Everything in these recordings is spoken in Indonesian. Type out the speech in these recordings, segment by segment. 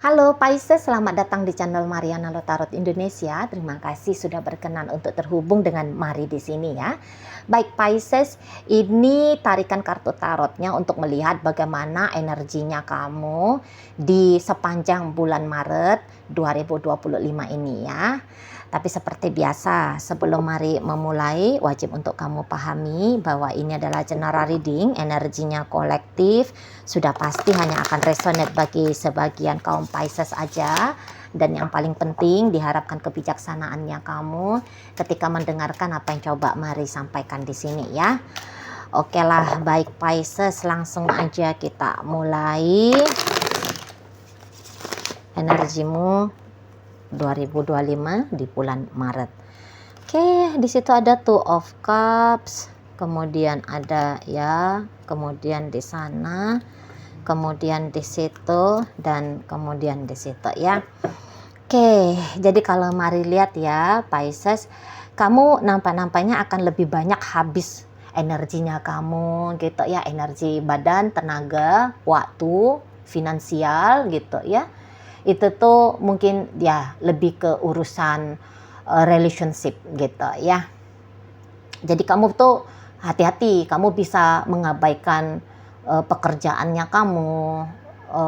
Halo Pisces, selamat datang di channel Mariana Lotarot Indonesia. Terima kasih sudah berkenan untuk terhubung dengan Mari di sini ya. Baik Pisces, ini tarikan kartu tarotnya untuk melihat bagaimana energinya kamu di sepanjang bulan Maret 2025 ini ya. Tapi seperti biasa, sebelum Mari memulai, wajib untuk kamu pahami bahwa ini adalah general reading, energinya kolektif, sudah pasti hanya akan resonate bagi sebagian kaum Pisces aja. Dan yang paling penting, diharapkan kebijaksanaannya kamu ketika mendengarkan apa yang coba Mari sampaikan di sini ya. Oke lah, baik Pisces, langsung aja kita mulai. Energimu 2025 di bulan Maret. Oke, di situ ada Two of Cups, kemudian ada ya, kemudian di sana, kemudian di situ, dan kemudian di situ ya. Oke, jadi kalau Mari lihat ya Pisces, kamu nampaknya akan lebih banyak habis energinya kamu gitu ya, energi badan, tenaga, waktu, finansial gitu ya. Itu tuh mungkin ya lebih ke urusan relationship gitu ya. Jadi kamu tuh hati-hati, kamu bisa mengabaikan pekerjaannya kamu,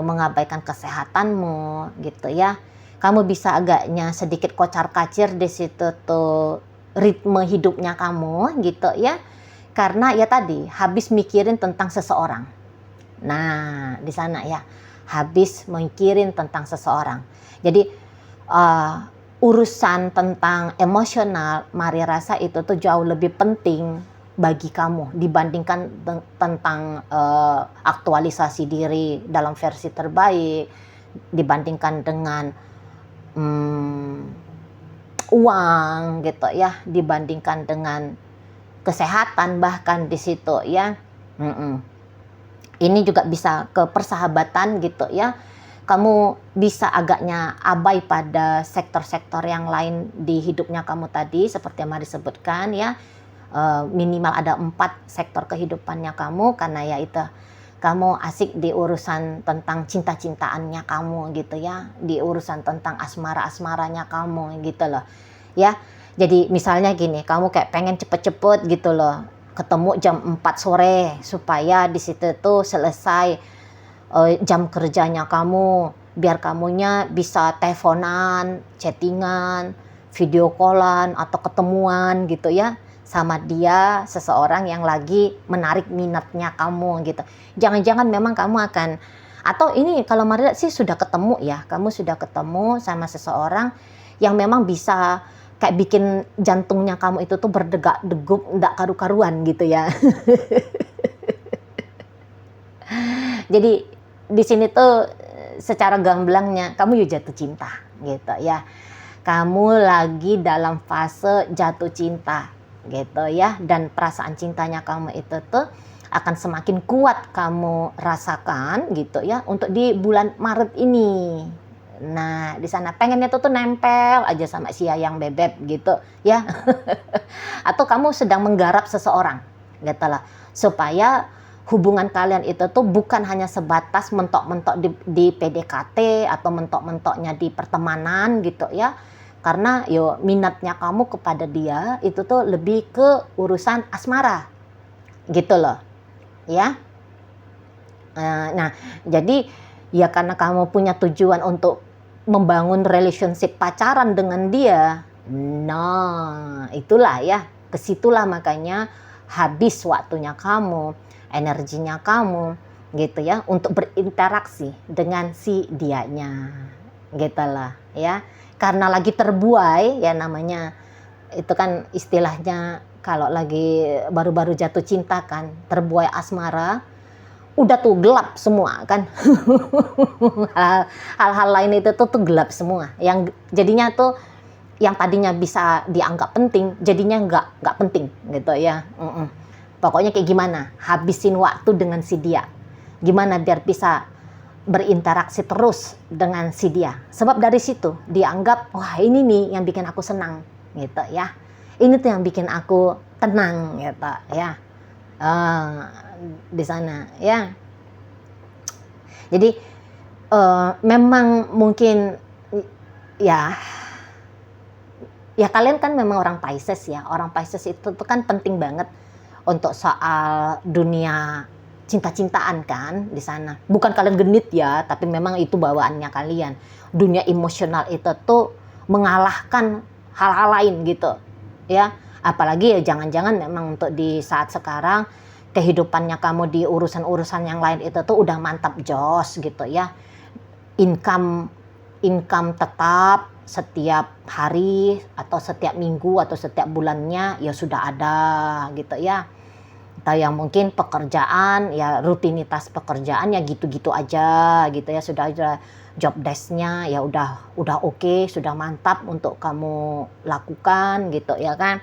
mengabaikan kesehatanmu gitu ya. Kamu bisa agaknya sedikit kocar-kacir di situ tuh ritme hidupnya kamu gitu ya. Karena ya tadi habis mikirin tentang seseorang. Nah, di sana ya, habis mikirin tentang seseorang. Jadi urusan tentang emosional, Mari rasa itu tuh jauh lebih penting bagi kamu dibandingkan tentang aktualisasi diri dalam versi terbaik, dibandingkan dengan uang gitu ya, dibandingkan dengan kesehatan bahkan di situ ya. Ini juga bisa ke persahabatan gitu ya. Kamu bisa agaknya abai pada sektor-sektor yang lain di hidupnya kamu tadi, seperti yang Mari sebutkan ya. Minimal ada 4 sektor kehidupannya kamu, karena ya itu kamu asik di urusan tentang cinta-cintaannya kamu gitu ya, di urusan tentang asmara-asmaranya kamu gitu loh ya. Jadi misalnya gini, kamu kayak pengen cepet-cepet gitu loh ketemu jam 4 sore supaya di situ tuh selesai jam kerjanya kamu, biar kamunya bisa teleponan, chattingan, video callan atau ketemuan gitu ya sama dia, seseorang yang lagi menarik minatnya kamu gitu. Jangan-jangan memang kamu akan, atau ini kalau Mari sih sudah ketemu ya, kamu sudah ketemu sama seseorang yang memang bisa kayak bikin jantungnya kamu itu tuh berdegak-degup, nggak karu-karuan gitu ya. Jadi di sini tuh secara gamblangnya kamu yuk jatuh cinta gitu ya. Kamu lagi dalam fase jatuh cinta gitu ya, dan perasaan cintanya kamu itu tuh akan semakin kuat kamu rasakan gitu ya untuk di bulan Maret ini. Nah, di sana pengennya tuh nempel aja sama si Yayang Bebek gitu ya. Atau kamu sedang menggarap seseorang gitu lah, supaya hubungan kalian itu tuh bukan hanya sebatas mentok-mentok di PDKT atau mentok-mentoknya di pertemanan gitu ya. Karena yo minatnya kamu kepada dia itu tuh lebih ke urusan asmara gitu loh ya. Nah, jadi ya karena kamu punya tujuan untuk membangun relationship pacaran dengan dia, nah itulah ya, kesitulah makanya habis waktunya kamu, energinya kamu gitu ya untuk berinteraksi dengan si dianya gitu lah ya. Karena lagi terbuai ya, namanya itu kan istilahnya kalau lagi baru-baru jatuh cinta kan, terbuai asmara, udah tuh gelap semua kan. Hal-hal lain itu tuh gelap semua, yang jadinya tuh yang tadinya bisa dianggap penting jadinya nggak penting gitu ya. Pokoknya kayak gimana habisin waktu dengan si dia, gimana biar bisa berinteraksi terus dengan si dia, sebab dari situ dianggap wah ini nih yang bikin aku senang gitu ya, ini tuh yang bikin aku tenang gitu ya. Di sana ya. Jadi Memang mungkin ya kalian kan memang orang Pisces ya. Orang Pisces itu tuh kan penting banget untuk soal dunia cinta-cintaan kan di sana. Bukan kalian genit ya, tapi memang itu bawaannya kalian. Dunia emosional itu tuh mengalahkan hal-hal lain gitu. Ya, apalagi ya jangan-jangan memang untuk di saat sekarang kehidupannya kamu di urusan-urusan yang lain itu tuh udah mantap jos gitu ya. Income tetap setiap hari atau setiap minggu atau setiap bulannya ya sudah ada gitu ya. Atau yang mungkin pekerjaan ya rutinitas pekerjaan ya gitu-gitu aja gitu ya, sudah ada job desk-nya ya udah oke, sudah mantap untuk kamu lakukan gitu ya kan.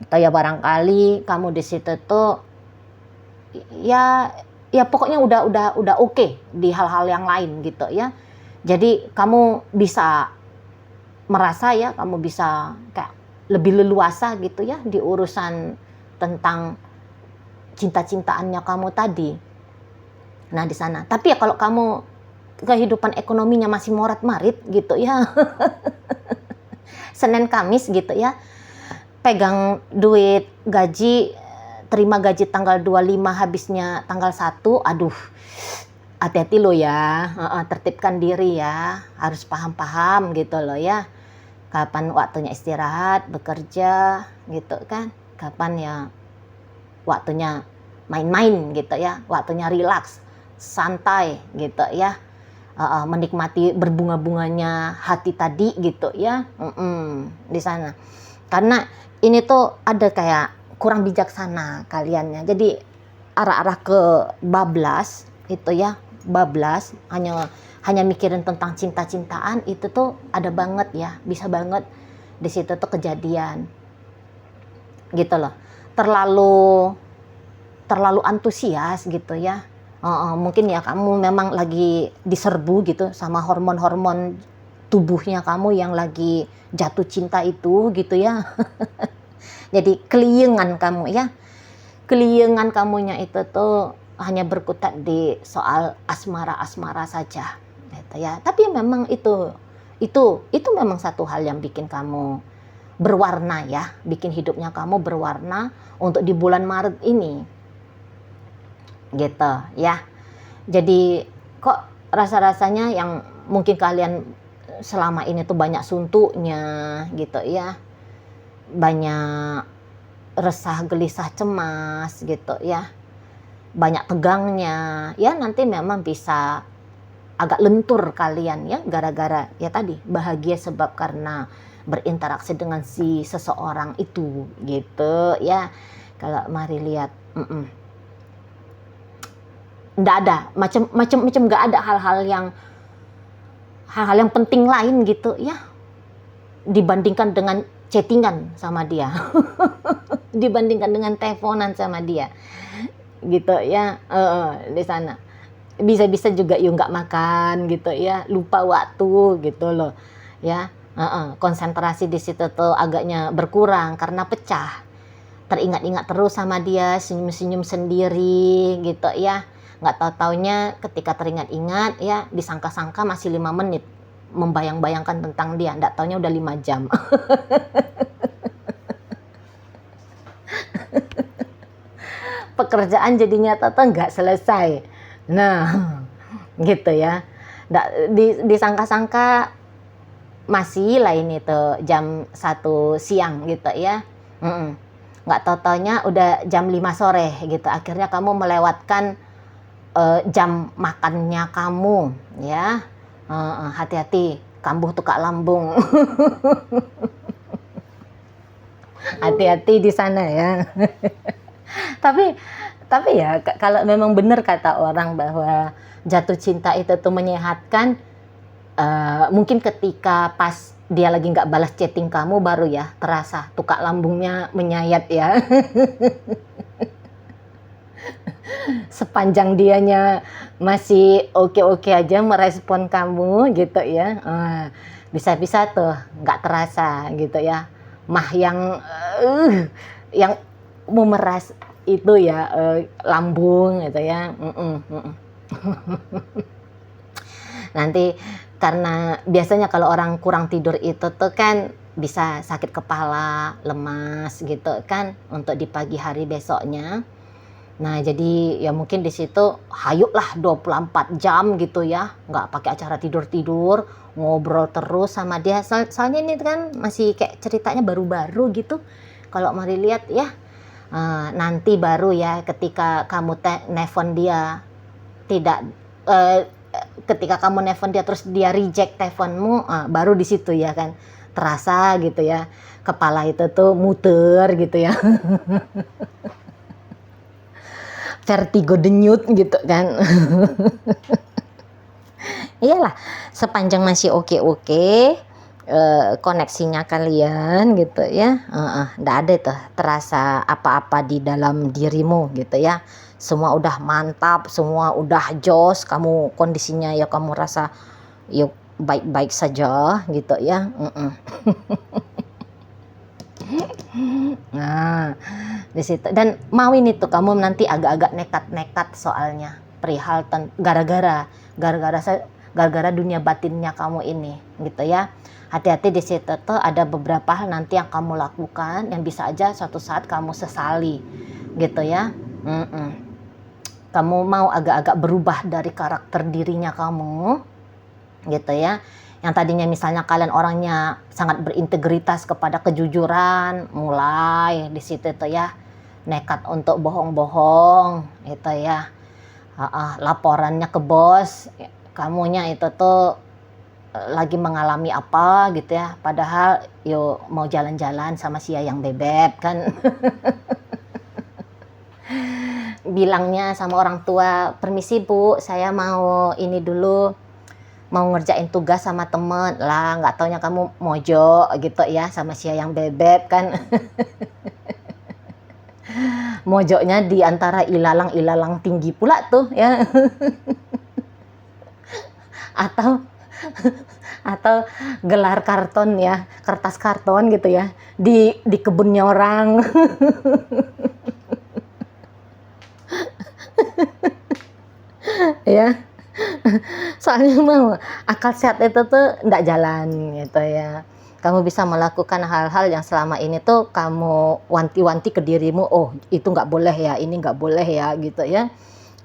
Atau ya barangkali kamu di situ tuh ya pokoknya udah oke di hal-hal yang lain gitu ya. Jadi kamu bisa merasa ya, kamu bisa kayak lebih leluasa gitu ya di urusan tentang cinta-cintaannya kamu tadi. Nah di sana. Tapi ya kalau kamu kehidupan ekonominya masih morat-marit gitu ya, Senin Kamis gitu ya, pegang duit gaji, terima gaji tanggal 25 habisnya tanggal 1, aduh hati-hati lo ya, tertibkan diri ya, harus paham-paham gitu loh ya. Kapan waktunya istirahat, bekerja gitu kan, kapan ya waktunya main-main gitu ya, waktunya rilaks, santai gitu ya, menikmati berbunga-bunganya hati tadi gitu ya, di sana. Karena ini tuh ada kayak kurang bijaksana kaliannya, jadi arah-arah ke bablas itu ya, bablas hanya mikirin tentang cinta-cintaan itu tuh ada banget ya, bisa banget di situ tuh kejadian gitu loh. Terlalu antusias gitu ya. Mungkin ya kamu memang lagi diserbu gitu sama hormon-hormon tubuhnya kamu yang lagi jatuh cinta itu gitu ya. Jadi keliengan kamu ya. Keliengan kamunya itu tuh hanya berkutat di soal asmara-asmara saja gitu ya. Tapi memang itu memang satu hal yang bikin kamu berwarna ya, bikin hidupnya kamu berwarna untuk di bulan Maret ini gitu ya. Jadi kok rasa-rasanya yang mungkin kalian selama ini tuh banyak suntuknya gitu ya, banyak resah, gelisah, cemas gitu ya, banyak tegangnya ya, nanti memang bisa agak lentur kalian ya, gara-gara ya tadi bahagia sebab karena berinteraksi dengan si seseorang itu gitu ya. Kalau mari lihat nggak ada macam nggak ada hal-hal yang penting lain gitu ya dibandingkan dengan chattingan sama dia. Dibandingkan dengan teleponan sama dia gitu ya. Di sana bisa-bisa juga yuk nggak makan gitu ya, lupa waktu gitu loh ya. Konsentrasi di situ tuh agaknya berkurang karena pecah, teringat-ingat terus sama dia, senyum-senyum sendiri gitu ya. Nggak tahu-taunya ketika teringat-ingat ya, disangka-sangka masih 5 menit membayang-bayangkan tentang dia, nggak taunya udah 5 jam. Pekerjaan jadinya nggak selesai. Nah gitu ya, disangka-sangka masih lain itu jam 1 siang gitu ya. Nggak tahu-taunya udah jam 5 sore gitu. Akhirnya kamu melewatkan jam makannya kamu ya. Hati-hati, kambuh tukak lambung. Hati-hati di sana ya. Tapi ya kalau memang benar kata orang bahwa jatuh cinta itu tuh menyehatkan, mungkin ketika pas dia lagi nggak balas chatting kamu baru ya terasa tukak lambungnya menyayat ya. Sepanjang dianya masih oke-oke aja merespon kamu gitu ya, bisa-bisa tuh nggak terasa gitu ya, mah yang memeras itu ya, lambung gitu ya. Nanti karena biasanya kalau orang kurang tidur itu tuh kan bisa sakit kepala, lemas gitu kan untuk di pagi hari besoknya. Nah, jadi ya mungkin di situ hayuklah 24 jam gitu ya, nggak pakai acara tidur-tidur, ngobrol terus sama dia. Soalnya ini kan masih kayak ceritanya baru-baru gitu. Kalau mari lihat ya, nanti baru ya ketika kamu nelfon dia tidak eh, ketika kamu nelfon dia terus dia reject teleponmu, baru di situ ya kan terasa gitu ya, kepala itu tuh muter gitu ya. Vertigo denyut gitu kan. Iyalah, sepanjang masih oke-oke, koneksinya kalian gitu ya, nggak ada tuh terasa apa-apa di dalam dirimu gitu ya. Semua udah mantap, semua udah jos, kamu kondisinya ya kamu rasa yuk baik-baik saja gitu ya. Nah, di situ dan mau ini tuh kamu nanti agak-agak nekat-nekat soalnya perihal gara-gara dunia batinnya kamu ini gitu ya. Hati-hati di situ tuh ada beberapa hal nanti yang kamu lakukan yang bisa aja suatu saat kamu sesali gitu ya. Kamu mau agak-agak berubah dari karakter dirinya kamu gitu ya. Yang tadinya misalnya kalian orangnya sangat berintegritas kepada kejujuran, mulai di situ tuh ya nekat untuk bohong-bohong itu ya. Laporannya ke bos, kamunya itu tuh lagi mengalami apa gitu ya, padahal yuk mau jalan-jalan sama si Yayang Bebek kan. Bilangnya sama orang tua, permisi Bu, saya mau ini dulu, mau ngerjain tugas sama temen lah, nggak taunya kamu mojo gitu ya sama si Yayang Bebek kan. Mojoknya di antara ilalang tinggi pula tuh ya. atau gelar karton ya, kertas karton gitu ya di kebunnya orang. Ya, soalnya mau akal sehat itu tuh nggak jalan gitu ya. Kamu bisa melakukan hal-hal yang selama ini tuh kamu wanti-wanti ke dirimu, oh itu nggak boleh ya, ini nggak boleh ya gitu ya.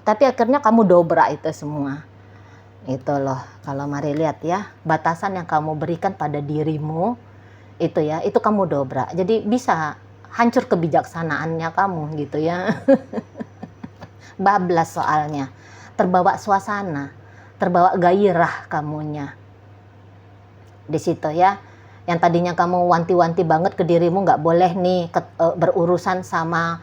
Tapi akhirnya kamu dobrak itu semua. Itu loh, kalau mari lihat ya, batasan yang kamu berikan pada dirimu itu ya, itu kamu dobrak. Jadi bisa hancur kebijaksanaannya kamu gitu ya. Bablas soalnya, terbawa suasana, terbawa gairah kamunya di situ ya. Yang tadinya kamu wanti-wanti banget ke dirimu, nggak boleh nih berurusan sama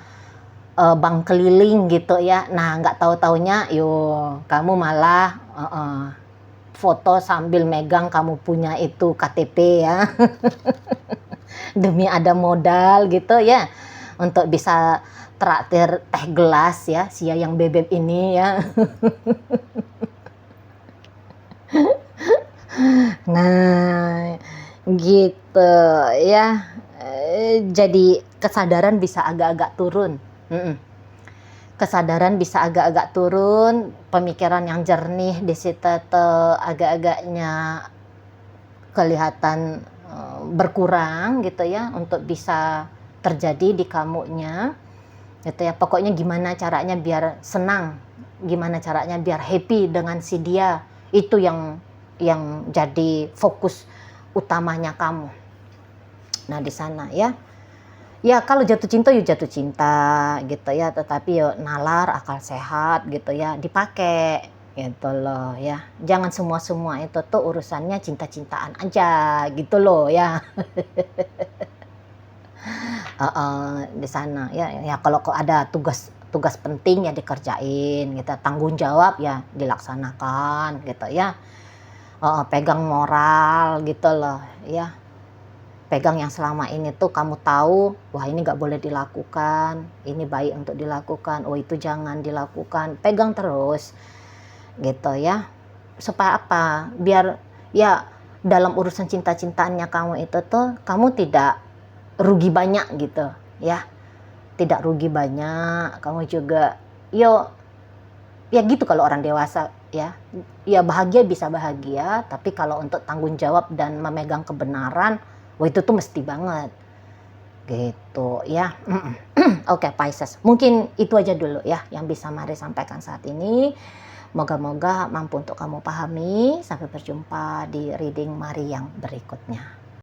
bank keliling gitu ya. Nah, nggak tahu-taunya yuk kamu malah foto sambil megang kamu punya itu KTP ya. Demi ada modal gitu ya untuk bisa traktir teh gelas ya si Yayang Bebek ini ya. Nah, gitu ya. Jadi kesadaran bisa agak-agak turun. Kesadaran bisa agak-agak turun, pemikiran yang jernih di situ agak-agaknya kelihatan berkurang gitu ya untuk bisa terjadi di kamunya gitu ya. Pokoknya gimana caranya biar senang, gimana caranya biar happy dengan si dia, itu yang jadi fokus utamanya kamu. Nah di sana ya. Ya kalau jatuh cinta ya jatuh cinta gitu ya, tetapi ya nalar akal sehat gitu ya dipakai gitu loh ya. Jangan semua itu tuh urusannya cinta-cintaan aja gitu loh ya. Di sana ya kalau ada tugas penting ya dikerjain gitu, tanggung jawab ya dilaksanakan gitu ya. Pegang moral gitu loh ya. Pegang yang selama ini tuh kamu tahu, wah ini nggak boleh dilakukan, ini baik untuk dilakukan, oh itu jangan dilakukan, pegang terus gitu ya. Supaya apa? Biar ya dalam urusan cinta-cintaannya kamu itu tuh kamu tidak rugi banyak gitu ya, tidak rugi banyak, kamu juga ya gitu kalau orang dewasa ya. Ya bahagia bisa bahagia, tapi kalau untuk tanggung jawab dan memegang kebenaran, wah itu tuh mesti banget, gitu ya. Oke Pisces, mungkin itu aja dulu ya yang bisa Mari sampaikan saat ini. Moga-moga mampu untuk kamu pahami. Sampai berjumpa di reading Mari yang berikutnya.